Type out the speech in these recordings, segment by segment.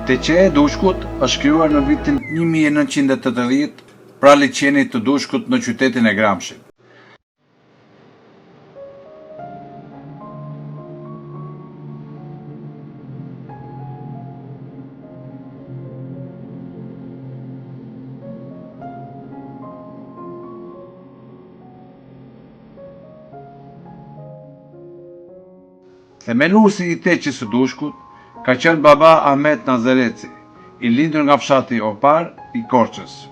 Teqeja e Dushkut është krijuar në vitin 1980 pra liçenit të Dushkut në qytetin e Gramshit. Themeluesi i teqes së Dushkut ka qenë baba Ahmet Nazareci, i lindur nga fshati Opar i Korçës.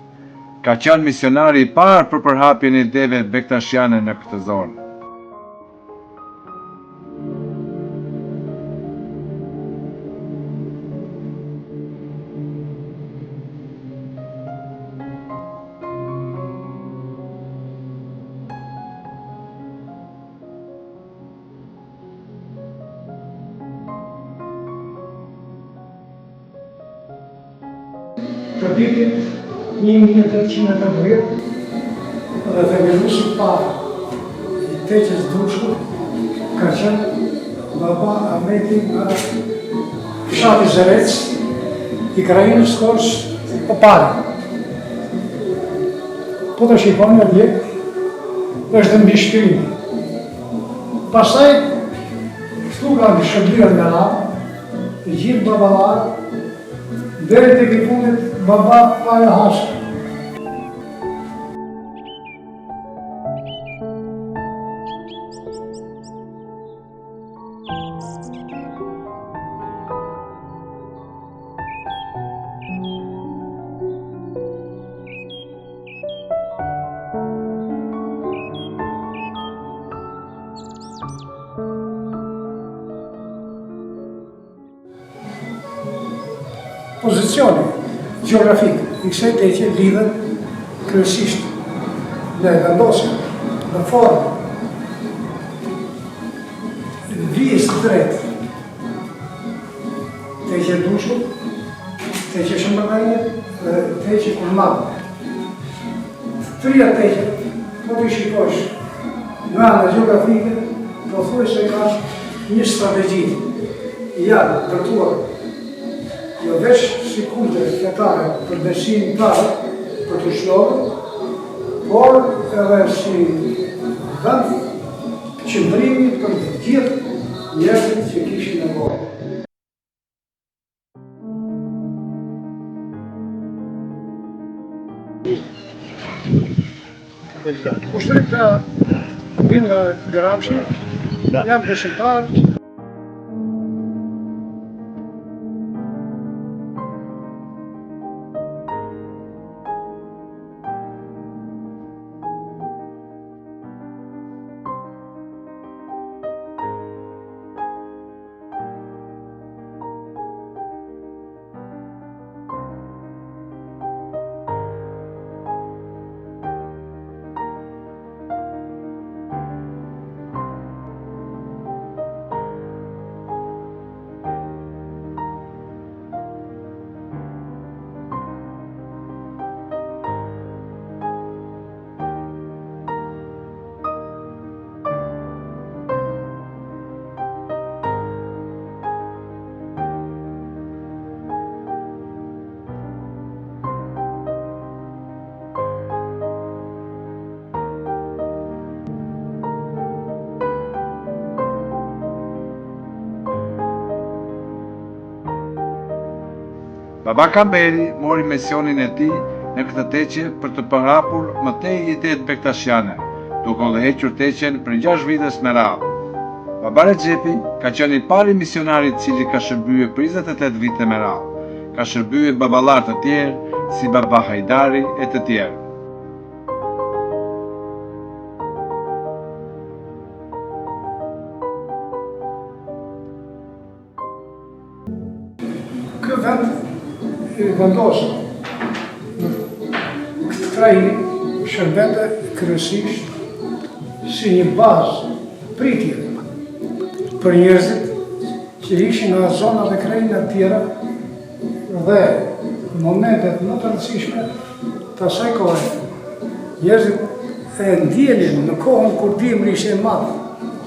Ka qenë misionari i parë për përhapjen e ideve bektashiane në këtë zonë. Të vitin 1880 dhe themeluesi i parë i teqes Dushkut ka qenë baba Ahmeti nga fshati Zerec i krajinës Korçë Opari. Po të shikoni atje, është mbi shkrim. Pastaj këtu kanë shërbyer nga radhë, të gjithë baballarë, deri tek i fundit baba Paja Hashka. Pozicioni gjeografik i kësaj teqe lidhet kryesisht me vendosjen në formë vijës së drejtë teqe Dushkut, teqe Shëmbëllajnit dhe teqe Kurmallë. Trija teqe, po të shikosh nga ana gjeografike, pothuajse ka një strategji janë ndërtuar jo veç si kulte fetare për besimtarë për të shlohur, por edhe si vend qëndrimi për të gjithë njerëzit që kishin nevojë. Ushtrit ka vinë nga Gramshi, jam besimtar. Baba Kamberi mori misionin e tij në këtë teqe për të përhapur më tej idetë bektashiane, duke udhëhequr teqen për 6 vitesh me radhë. Baba Rexhepi ka qenë i pari misionari i cili ka shërbyer për 28 vite me radhë. Ka shërbyer baballar të tjerë si baba Hajdari e të tjerë. Ky vend i vendosur në këtë krajinë shërbente kryesisht si një bazë pritje për njerëzit që ishin nga zonat e krajinave të tjera dhe në momentet më të rëndësishme të asaj kohe, njerëzit e ndjenin në kohën kur dimri ishte i madh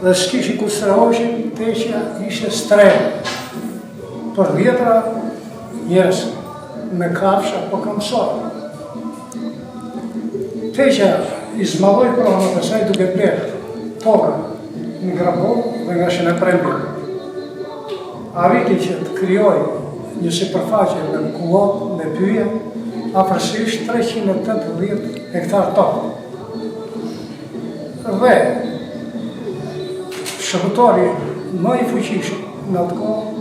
dhe s'kishin ku strehoheshin, Teqja ishte strehë për dhjetra njerëz me kafsha apo këmbësor. Teqja i zmadhoi pronat e saj duke blerë tokën në Grabov dhe nga Shën e Premtit. Arriti që të krijojë një sipërfaqe me kullot, me pyje, afërsisht 380 hektar tokë. Dhe shërbëtori më i fuqishëm në atë kohë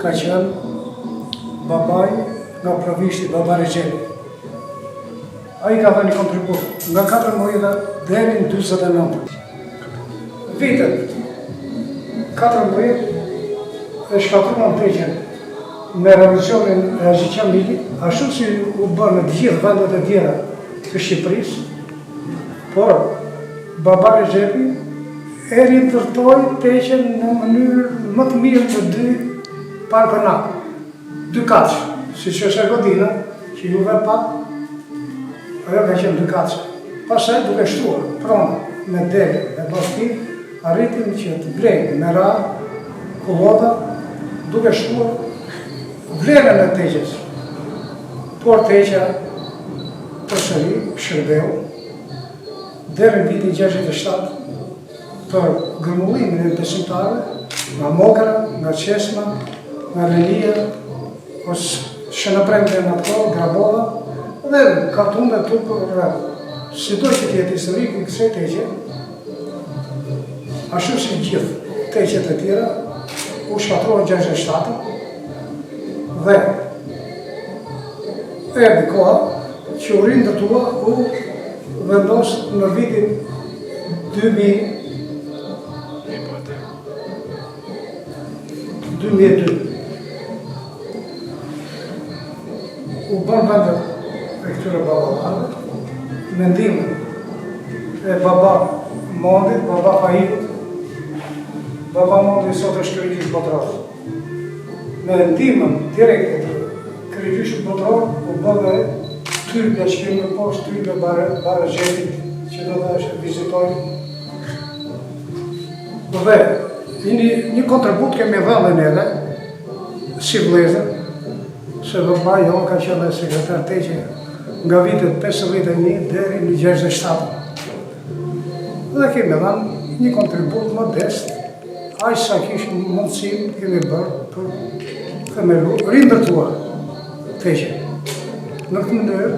ka qenë babai nga provishti Baba Rexhepi. Ai ka dhënë kontribut nga 14 deri në 49. Vitet 14 e shkatruan Teqen me revolucionin e Zhiqamilit, ashtu si u bërë në të gjithë vendet e tjera të Shqipërisë, por Baba Rexhepi e rindërtoi Teqen në mënyrë më të mirë të dy parkonak, dy kaç, siç është Godina, që juve pak, ajo ka qenë dy kaç. Pastaj duke shtuar pronë me dele dhe bashkim, arritin që të blejnë me radhë kullota, duke shtuar vlerën e Teqes. Por Teqja përsëri shërbeu deri në vitin 67 për grumullimin e besimtarëve nga Mokra, nga Çesma, nga Lelia, ose Shën e Premtit në atë kohë, Grabova, dhe ka tunde tu për rreth. Sido që t'jetë historiku i kësaj Teqe, ashtu si gjithë Teqet e tjera, u shkatruan 67 dhe erdhi koha që u rindërtua u vendos në vitin 2002. U bën vendet e këtyre baballarëve, me ndihmën e Baba Mondit, Baba Fahimit. Baba Mondi sot është kryegjysh botror. Me ndihmën direkte të kryegjyshit botror, u bë dhe Tyrbja që kemi në poshtë, Tyrbja Baba Rexhepit, që do të është vizitoj. Dhe një kontribut kemi dhënë neve, si vëllezër, se baba jo ka qenë sekretar Teqe nga vitet 51 deri në 67. Dhe kemi dhënë një kontribut modest, aq sa kishim mundësinë kemi bërë për themelu rindërtuar Teqen. Në këtë mënyrë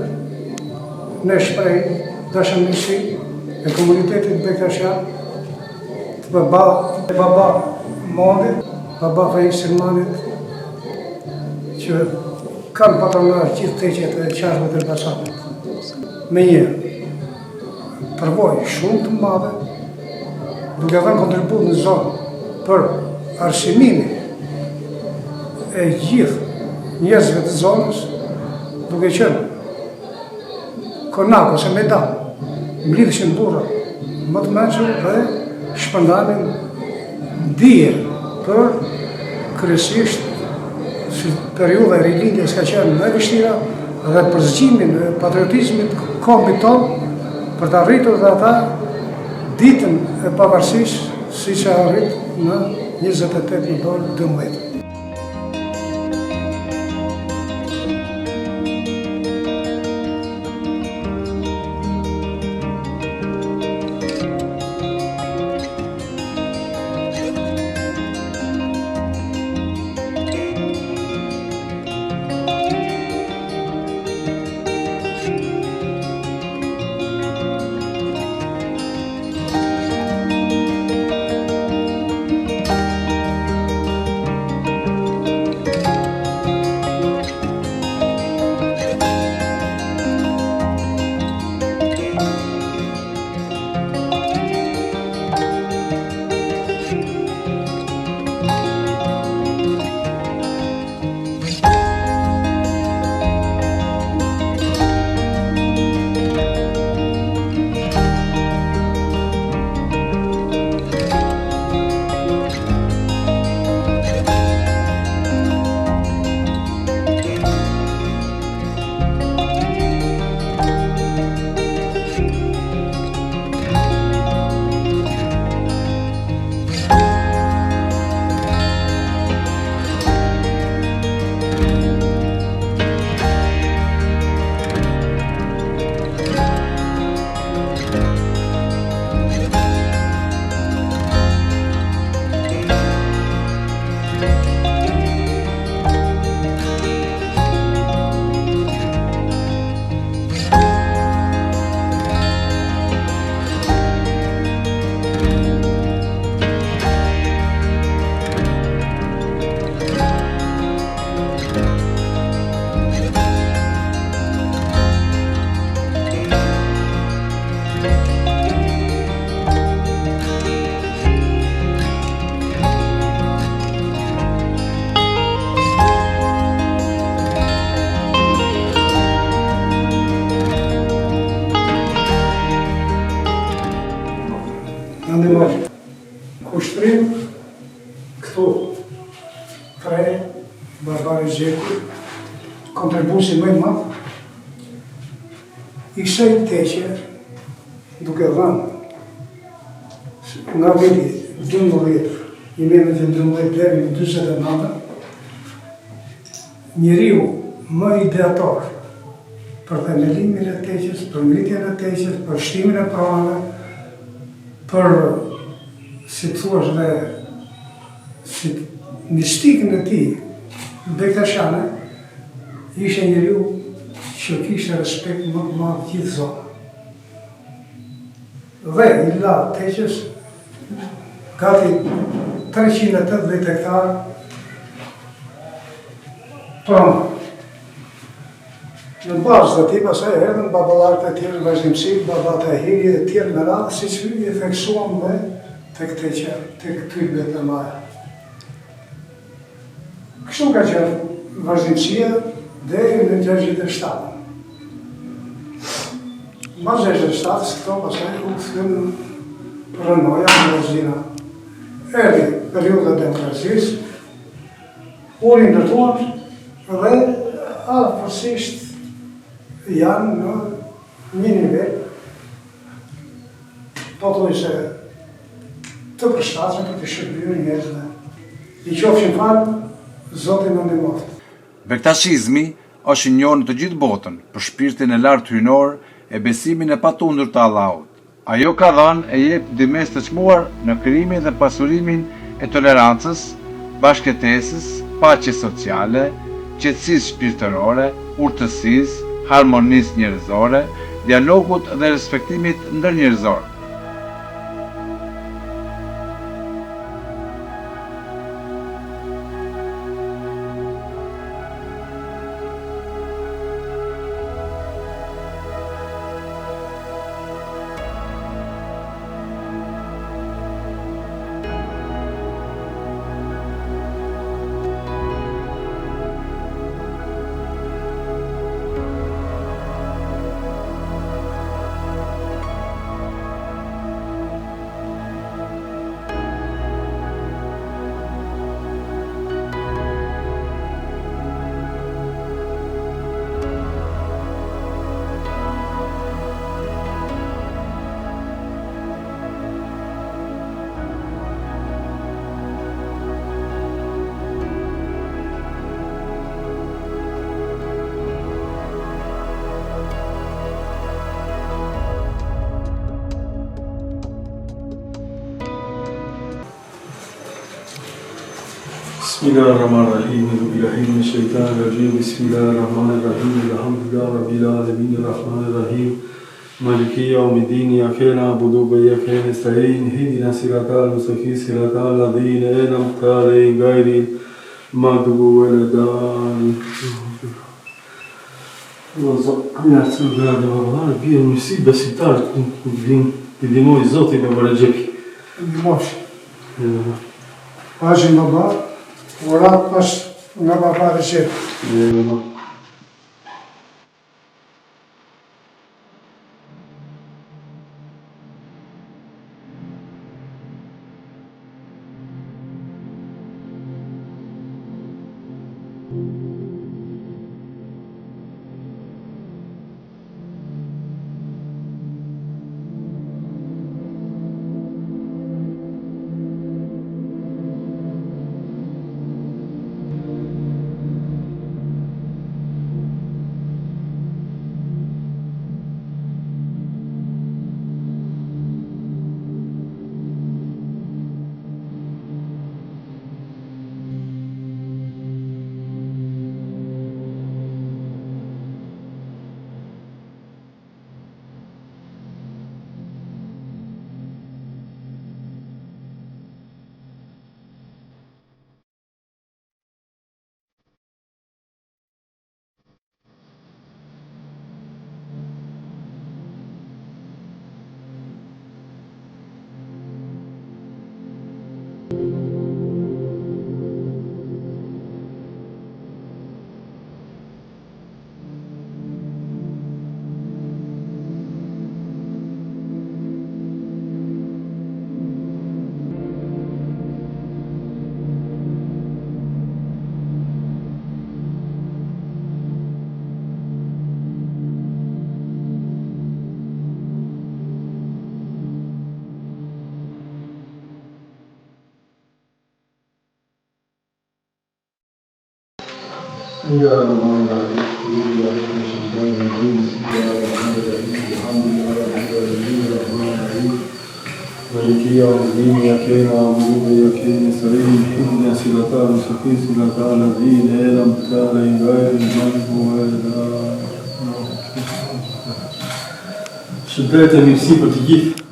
ne shprehim dashamirësi e komunitetit bektashian të Baba Mondit, Baba Fahim Selmanit, që kanë patronar gjithë Teqet e qarve të Elbasanit. Me një përvojë shumë të madhe, duke dhënë kontribut në zonë për arshimimin e gjithë njerëzve të zonës, duke qenë konak ose medan, mblidheshin burra më të mençur dhe shpërndanin dije për kryesisht si periudha e rilindjes ka qenë më e vështira dhe për zgjimin e patriotizmit kombit tonë për të arritur dhe ata ditën e pavarësisë siç e arrit në 28 nëntor 12. këtu, tre, Barbari Gjepi, kontribusi më i madh, i kësaj teqe, duke dhënë nga viti 12, 1912 deri në 49, njeriu më ideator për themelimin e teqes, për ngritjen e teqes, për shtimin e pronave, për, si të thuash dhe, si mistikën e tij bektashiane, ishte njeriu që kishte respekt më të madh gjithë zonën. Dhe i la teqes gati 380 hektar pronë. Në bazë të ti pasaj erdhën baballarët e tjerë në vazhdimsi, babat e Hiri e tjerë me radhë, si që i theksuam dhe të teqja, të këtyrbe të maja. Kështu ka qenë vazhdimësia deri në 67. Mas 67, këto pasaj u këthën rënoja në vazhdina. Erdi periuda demokracisë, u rindërtuan dhe afërsisht janë në një nivel, po të se të përshtatshëm për të shërbyer njerëzve. I qofshin falë, Zoti na ndihmoft. Bektashizmi është i njohur në të gjithë botën për shpirtin e lartë hyjnor e besimin e patundur të Allahut. Ajo ka dhënë e jep ndihmë të çmuar në krijimin dhe pasurimin e tolerancës, bashkëtesës, paqes sociale, qetësisë shpirtërore, urtësisë, harmonisë njerëzore, dialogut dhe respektimit ndërnjerëzor. Bismillahirrahmanirrahim. Billahi minash shaitanir rajim. Bismillahirrahmanirrahim. Alhamdulillahi rabbil alamin. Arrahmanirrahim. Maliki yawmiddin. Iyyaka na'budu wa iyyaka nasta'in. Ihdina siratal mustaqim. Siratal ladzina an'amta alayhim ghayril maghdubi waladdallin. Nga të nga dhe baballarë, bje në mësi besimtarë të ndihmoj Zotin me Baragjepi. Ndihmosh. Pashim baba, urat pas nga baba Recep. مالك يوم الدين إياك نعبد وإياك نستعين اهدنا الصراط المستقيم صراط الذين أنعمت عليهم غير المغضوب عليهم. Shëndet e mirësi për të gjithë.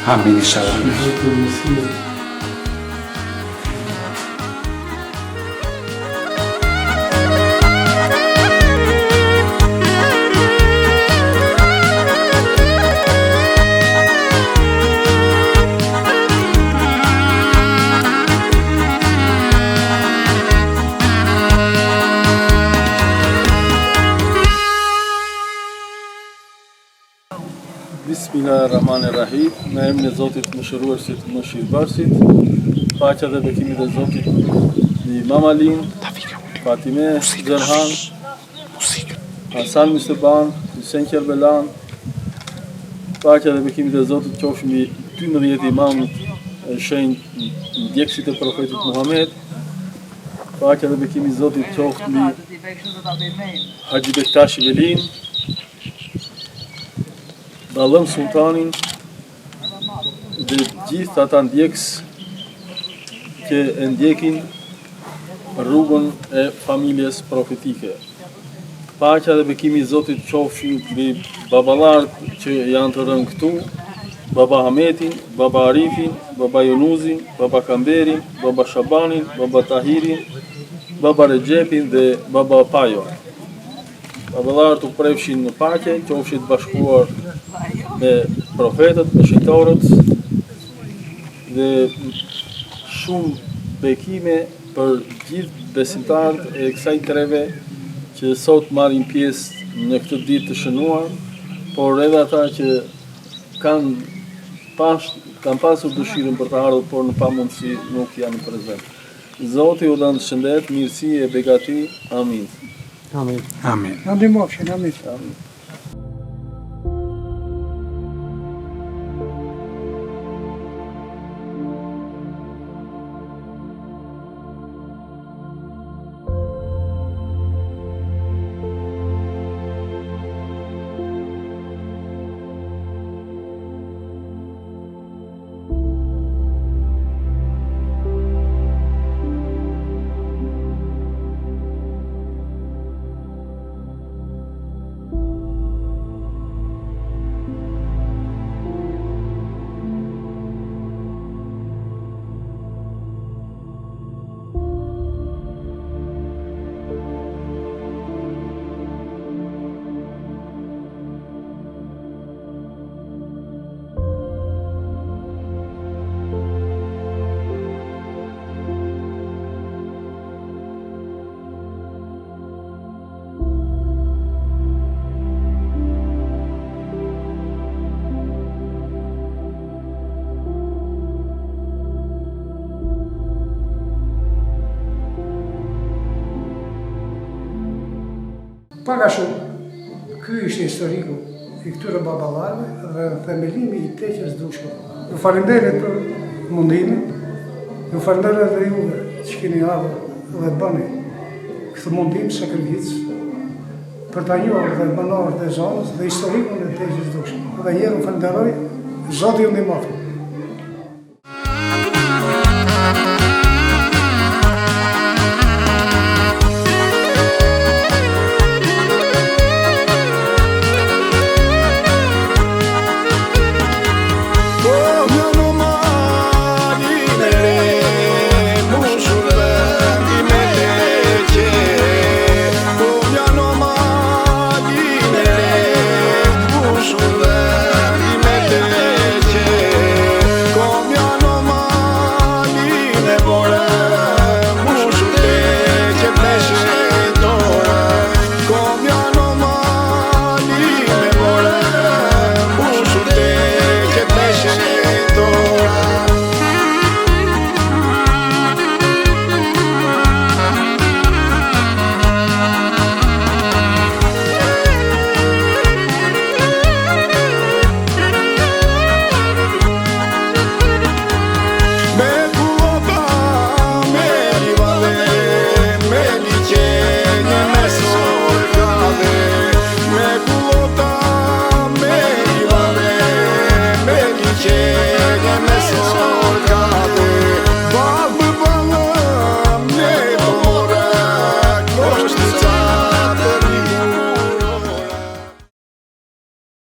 Amin inşallah. Bismillahirrahmanirrahim. Me emrin e Zotit Mëshiruesit, Mëshirëbërësit. Paqja dhe bekimi dhe Zotit mbi Mamalin, Fatime Zerhan, Hasan Mustaban, Hüseyin Kerbelan. Paqja dhe bekimi dhe Zotit qofshin mbi 12 imamët e shenjtë ndjekësit e profetit Muhammed. Paqja dhe bekimi i Zotit qofshin mbi Haxhi Bektashi Velin, Dallëm Sultanin dhe gjithë ata ndjekës që e ndjekin rrugën e familjes profetike. Paqja dhe bekimi i Zotit qofshin mbi baballarët që janë të rënë këtu, Baba Hametin, Baba Arifin, Baba Junuzin, Baba Kamberin, Baba Shabanin, Baba Tahirin, Baba Regjepin dhe Baba Pajo. Baballarët u prefshin në paqe, qofshin të bashkuar me profetët, me shejtorët dhe shumë bekime për gjithë besimtarët e kësaj treve që sot marrin pjesë në këtë ditë të shënuar, por edhe ata që kanë pasur dëshirën për të ardhur, por në pamundësi nuk janë prezent. Zoti ju dhënë shëndet, mirësi e begati. Amin. Amin. Amin. Na ndihmofshin, amin. Amin. Paka shumë, ky ishte historiku i këtyre baballarëve dhe themelimi i teqes Dushko. Ju falenderit për mundimin, ju falenderit edhe juve që keni ardhur dhe bëni këtë mundim sakrificë për ta njohur dhe banorët e zonës dhe historikun e teqes Dushko. Dhe njerë u falenderoj, Zoti ju ndihmoftë.